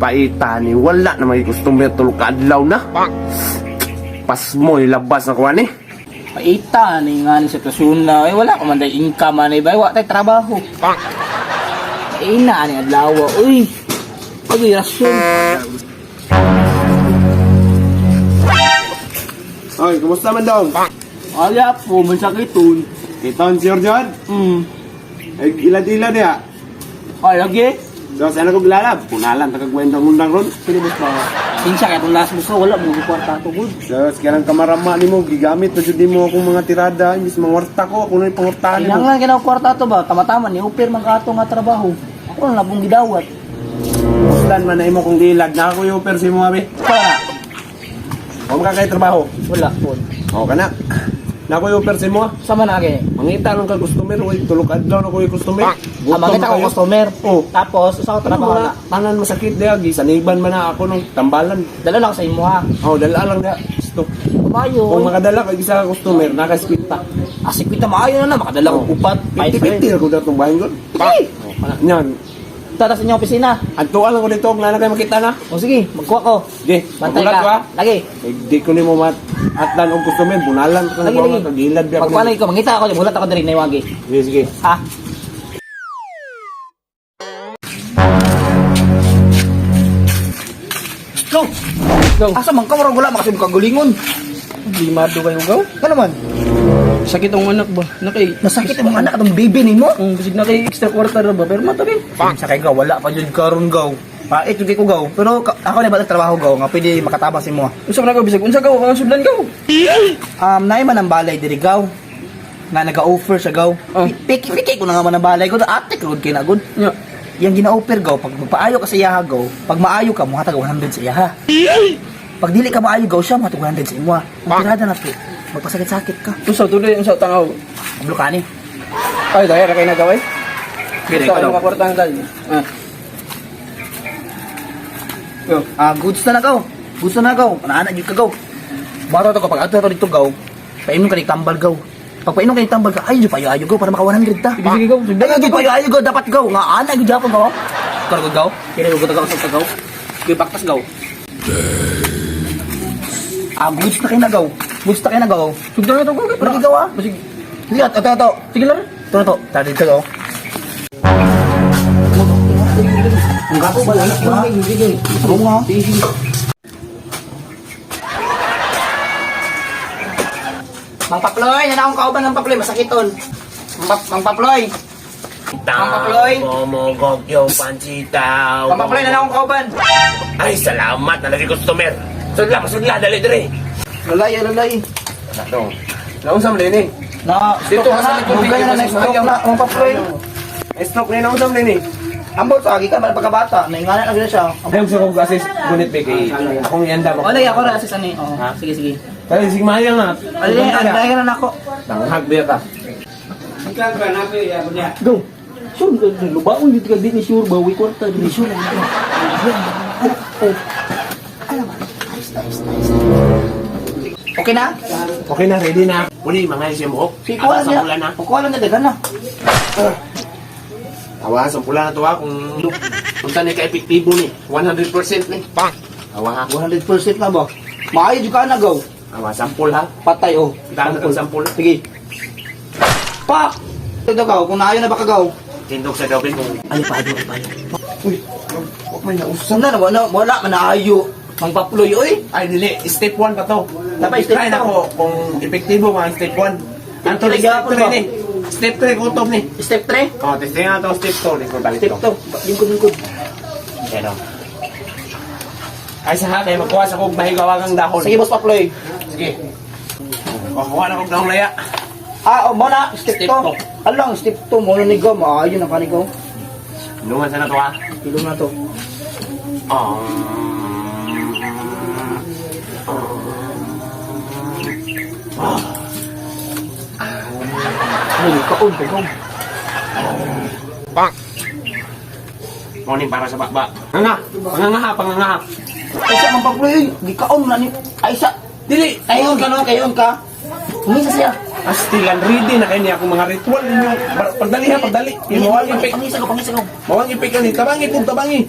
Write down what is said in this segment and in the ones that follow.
Paita ni wala na may customer tulog kadlaw na. Pas mo ilabas na kuha ni. Paita ni nga ni sitwasyon na wala ko man day income man bay wa tay trabaho. Ina ni adlaw uy. Pagi rason. Oy, kumusta man dong? Ala po man sakiton. Iton Sir John? Ay ilan-ilan ya. Ay lagi. So sana ko gilalab, punalan tagagwendang undang ron. Sino bus ba? Sinsa kaya kung last mo wala mo kwarta to good. So sekarang kamarama nimo gigamit to jud nimo akong mga tirada, imbis mangwarta ko ako na pangwartahan nimo. Kinahanglan kina kwarta to ba? Tama-tama ni upir man kato nga trabaho. Ako na labong gidawat. Muslan man na imo kung dilad na ako yung persi mo abi. Para O ka kay trabaho. wala po. O kana. Na ko yung persi mo. Sama na kay. Mangita lang ka customer, oy tulog adlaw na ko yung customer. Amang kita ko customer. Oh. Tapos usa ko trabaho na. Tanan masakit dia gisaniban man na ako ng tambalan. Dala lang sa imo ha. Oh, dala lang dia. Stop. Bayo. Kung makadala ka isa ka customer, naka-spita. Asik kita maayo na makadala ko upat. 50-50 ko datong bahin ko. Oh, kana. Nyan. Tara sa inyong opisina. Adtuan lang ko dito, kung na kayo makita na. O sige, magkuha ko. Sige, Bantay magulat ka. ka. Lagi. Di ko ni mo atlan og customer, bunalan ko Lagi, lagi. kagilad biya ko. Pagpalay ko, mangita ako, mulat ako diri na iwagi. Sige, sige. Ha? Go! Go! Asa man ka, warang wala, makasim kang gulingon. Limado kayo gaw? Ano man? Sakit ang anak ba? Nakay. Nasakit ang mga anak atong baby ni mo? Kasi nakay extra quarter ba? Pero matabi. Sakay gaw, wala pa dyan karon gaw. Pait yung ko gaw. Pero ako na ba trabaho gaw, nga pwede makatabang si mo. Unsa man ka bisag? Unsa gaw? Ang sudlan gaw? Naay man ang balay diri gaw. Nga nag-offer siya gaw. Oh. Piki-piki ko na nga man ang balay ko. Ate, krod kayo na good. Nya. Yang gina-offer gaw, pag magpaayo ka sa iyaha gaw, pag maayo ka, muhatag 100 sa iyaha. Pag dili ka maayo gaw siya, muhatag 100 sa imo. Ang tirada na to, magpasakit-sakit ka. Unsa tuloy unsa tangaw? Ablo ka ni. Ay, daya ra kay na gaway. Dire Sa ka ano daw. ka kwartang dal? Ah. Yo. Goods na gaw. Goods na gaw. Anaanak gyud ka gaw. Baro to kapag ato dito gaw, painom ka ni tambal gaw. Pag painom ka ni tambal ka, ay payo-ayo gaw para maka 100 ta. Sige sige gaw. Sudlan Ay, di payo-ayo gaw dapat gaw. Nga ana gyud japon gaw. Kargo gaw. Kini ko gaw sa gaw. Kay baktas gaw. Goods na kay na gaw. Goods na kay na gaw. Sudlan na to gaw. Lagi gaw ah. Sige. Sige, ito. Sige lang. Ito. Tara dito gaw. Ang gapo ba lang ba? Sige. Oo nga. Mang Paploy, na akong kauban ng Paploy, masakiton. Mang Paploy. Mang Paploy. Momogog yung pansitaw. Mang Paploy, na akong kauban. Ay, salamat na lagi customer. Sudla, dali, dali. Lalay. Ano? Nausam din eh. Na, Dito, na, bugay na na-stock na, Mang Paploy. Stop na nausam din eh. Ambot, agi ka, man pagkabata. Naingana na gano'n siya. Ayaw gusto ko assist gunit be kay akong yanda mo. Olay, ako na assist ani. Oo, Ha? sige. Kaya sige mahal na. Alay, andayan na ako. Tanghag biya ka. Gaw. Sure, lubaon dito ka din ni sure ba wi kwarta din sure. Okay na? Okay na, ready na. Uli, mga isya mo. Sige, kuha Sa pula na. na. Kuha lang na, dagan na. Awa, sa pula na to ha. Kung saan ka epektibo ni. 100% ni. Awa ha. 100% na ba? Maayo juga na, gaw. Awa, sampul ha. Patay, oh. Daan na sampul. Sige. Pa! Ito gaw, kung naayo na ba ka gaw? Tindog sa gawin mo. Ay, pa. Uy, huwag may nausan na, wala man naayo. Mang Paploy, oy. Ay, dili. Step 1 pa to. Dapat step Try na two. ko kung epektibo mga step 1. Ang to Step step two 3 ba? ni. Step 3 kutob ni. Step 3. Oh, testing na to step 2. Lingkod balik Step to. 2. Lingkod. Pero. Ay sa hakay, magkuha sa kong mahigawagang dahon. Sige, boss Paploy. Sige. Oh, kuha na kong dahon laya. Mo na. Step Step 2. Alang, step 2. Mo na ni gaw. Maayo na ka ni gaw. Lungan sa na to ha. Kilo na to. Ay, kaon, kaon. Morning para sa bakba. Pangangaha. Ay, sa Mang Paploy, di kaon na ni. Ay, sa. Dili. Kayon ka no, kayon ka. Umisa siya. Astilan, ready na kayo niya akong mga ritual ninyo. Pagdali ha, pagdali. Yung mawang ipik. Pangisa ko. Mawang ipik ka ni. Tabangi po, tabangi.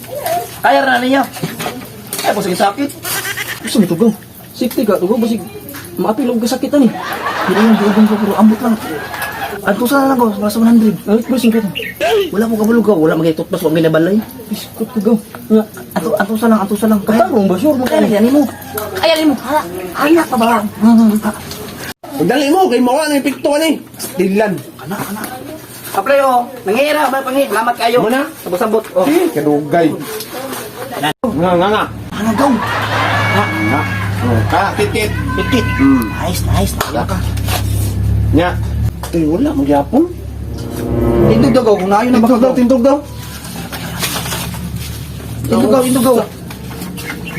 Kaya na ninyo. Ay, pasagin sakit. Gusto mo tugaw. Safety ka, tugaw basig. Maapilog ka sakitan eh. Hindi yung dugang ko, pero ambot lang. Antusa na lang ko, para sa 100. Ay, basing ka to. Wala mo kabulog ka, wala magay tutpas, wala ginabalay. Biskot tugaw. Nga, Antusa lang. katarong ba? Sure mo Kaya lagyan mo. Anak pa ba? Pagdali mo, kay mawang na ipiktuan eh. Astilan. Anak. Kapre, oh. Nangyira, ba pangit. Salamat kayo. Muna? Sabot-sabot. Oh. Kadugay. Nga. Ano daw? Nga. Titit. Tikit. Nice. Naya ka. Nga. Eh, wala, magyapon. Tindog daw, kung naayon na baka. Tintog daw. Tindog daw.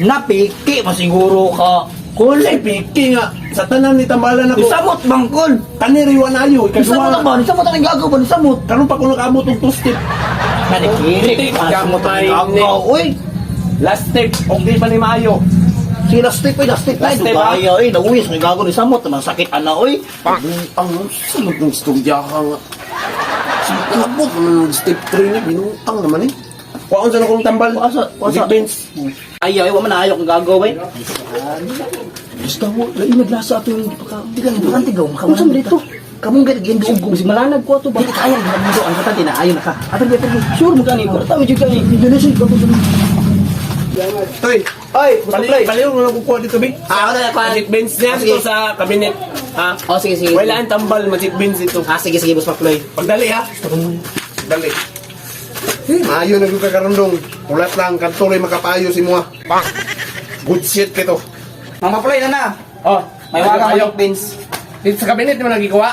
Napiki, masiguro ka. Kulay, piki nga. Sa tanan ni tambalan ako. Nisamot, bangkol. Kaniriwan ayo. Nisamot ang ba? Nisamot ang gagaw ba? Nisamot. Karon pa ko nakaabot og 2 step. Nanikirik. Nisamot ang gagaw. Uy. Last step, okay pa ni Mayo. Sige, last step. Last step, ha? Kaya, nauwis. May gagaw ni Samot. Namang sakit, ana, oy. Ang sunod ng istorya ka nga. Abot naman ng step 3 niya, binutang naman eh. Kuhaan sa akong tambal. Puasa. Big bench. Ayaw, wala man ayaw kung gagaw, eh. Basta mo, lain naglasa ato yung pagka... Hindi ka nang tigaw. Ano sa dito? Kamong ganyan duog. Kasi malanag ko ato ba? Hindi kaya, hindi mo ang katante na ayaw na ka. Atag. Sure mo gani, pero tawid yung gani. Indonesia, ikaw ko sa Toy, Ay, play. paliw nga kukuha dito, Big. Ako na, Magic bench niya Sige. dito sa kabinet. Ha? Oh, sige. Wala ang tambal, magic bench ito. Sige, boss Pakloy. Pagdali ha. Pagdali. Maayo na yung kakarundong. Ulat lang, kantuloy makapayo si Mua. Good shit kito. Mama Pakloy na. Oh, May wagang magic bench. Dito sa kabinet mo nagikuha.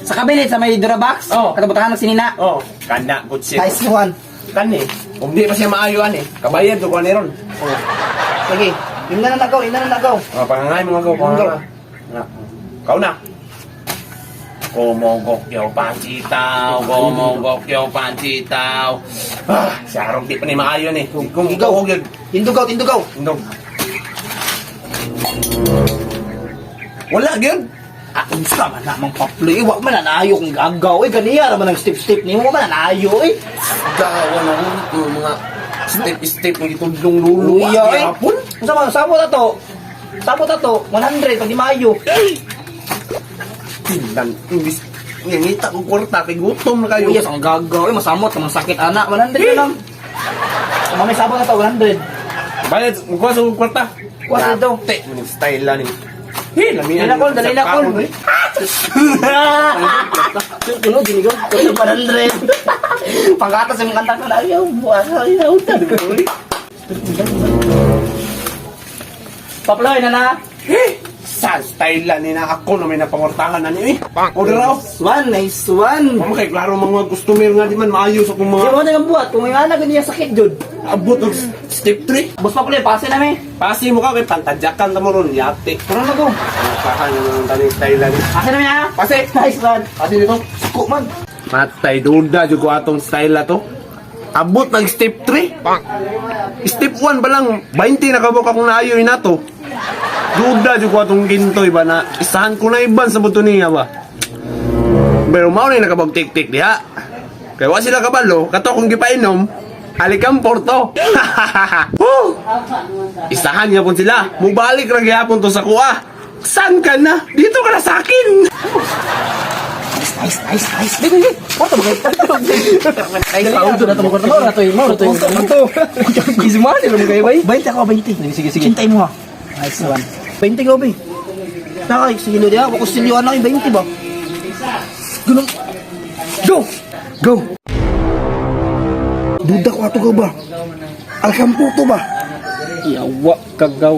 Sa kabinet, sa may Durabox. Oh. Katabutahan ng sinina. Oh, kanda, good shit. Nice one. Kan eh. Kung di pa siya maayuan eh. Kabayad ko ni ron. Sige. Yun na nagaw. Oh, pangangay mga ko, pangangay. Kau na. Gumogok yaw pansitaw. Ah, si Arong di pa ni maayon eh. Kung ikaw huwag yun. Tindugaw. Indog. Wala yun. Unsa man namang Pakloy. Huwag man na naayo kung gagaw. Ganiya naman ang step ni mo. Huwag man na naayo. Gawa na ko mga step ng itudlong lulo. Uya, Yapon. Unsa man, sabot na to. 100, pag di maayo. Tindan. Imbis. Ngita kong kwarta. Kay gutom na kayo. Uya, ang gagaw. Masamot, namang sakit anak. 100 na lang. May sabot na to, 100. Bayad. Magkuha sa kong kwarta. Kuha sa ito. Te. Manig style lang eh. Hey, lamihan. Dali na call. Tuno, ginigaw. 100. Pangkatas yung kanta ko na. Ayaw, buwan. Ayaw, Pakloy na. Sa style lang ni na ako na may napangortahan na niyo eh. Order raw. Nice one. Mama kay klaro mga customer nga di man maayos akong Di mga mo na yung buhat. Kung may anak, ganyan sakit, Jud. abot og step 3. Boss Pakloy, pase na may. Pasi mo ka kay pantadyakan ta mo ron yate. Tara na go. Kahan yung tani style lang. Pase na may ha. Pasi. Nice one. Pasi dito. Suko man. Matay duda jud ko atong style na to. Abot ng step 3. Step 1 ba lang 20 na kabok akong naayoy na to. Duda jud ko atong gintoy ba na isahan ko na iban sa buto niya ba. Pero mao na nakabag tik-tik diha. Kaya wa sila kabalo, kato kung gipainom, alikam porto. Isahan niya po sila. Mubalik ra gyapon to sa kuha. San ka na? Dito ka na sa akin. Nice. Di. Porto ba kayo? Nice. Paudo na ito mo kwarta. Mauro na ito. Easy man, ilo mo kayo ba? 20 ako, 20. Sige. Cintay mo ha. Nice one. 20 ka, be. Nakay, sige no diya. Bakos siliwan na yung 20 ba? Ganun. Go! Duda ko ato ka ba? Alkampo to ba? Yawa, kagaw.